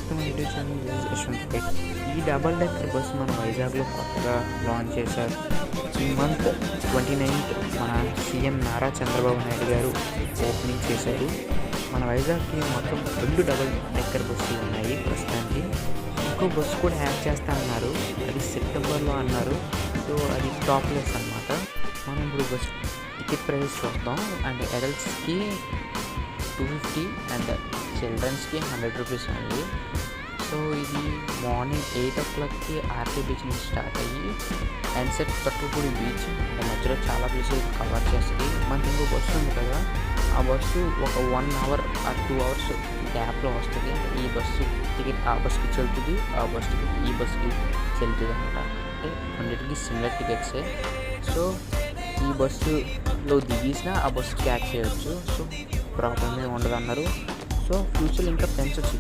నమస్తే my YouTube channel Yashwant. ఈ double decker bus మన వైజాగ్లో కొత్తగా లాంచ్ చేశారు. ఈ మంత్ 29th మన సీఎం నారా చంద్రబాబు నాయుడు గారు ఓపెనింగ్ చేశారు. మన వైజాగ్కి మొత్తం 2 డబల్ డెక్కర్ బస్సులు ఉన్నాయి ప్రస్తుతానికి. ఇంకో బస్సు కూడా యాడ్ చేస్తా అన్నారు, అది సెప్టెంబర్లో అన్నారు. సో అది టాప్లెస్ అనమాట. మనం ఇప్పుడు బస్ టికెట్ ప్రైస్ చూద్దాం. అండ్ అడల్ట్స్కి 250 అండ్ చిల్డ్రన్స్కి 100 రూపీస్ ఉంది. సో ఇది మార్నింగ్ 8 o'clockకి ఆర్కే బీచ్ నుంచి స్టార్ట్ అయ్యి ఎన్సెట్ తొట్టపూడి బీచ్ మధ్యలో చాలా ప్లేసెస్ కవర్ చేస్తుంది. మనకి ఇంకో బస్సు ఉంది కదా, ఆ బస్సు ఒక 1 hour or 2 hours గ్యాప్లో వస్తుంది. ఈ బస్సు టికెట్ ఆ బస్సుకి చెల్తుంది, ఆ బస్సుకి ఈ బస్సుకి చెల్తుంది అనమాట. అంటే అన్నిటికీ సిమిలర్ టికెట్సే. సో ఈ బస్సులో దిగేసినా ఆ బస్సు క్యాచ్ చేయవచ్చు. సో ప్రాబ్లమ్ ఏమి ఉండదు అన్నారు. సో ఫ్యూచర్లో ఇంకా పెంచవచ్చు.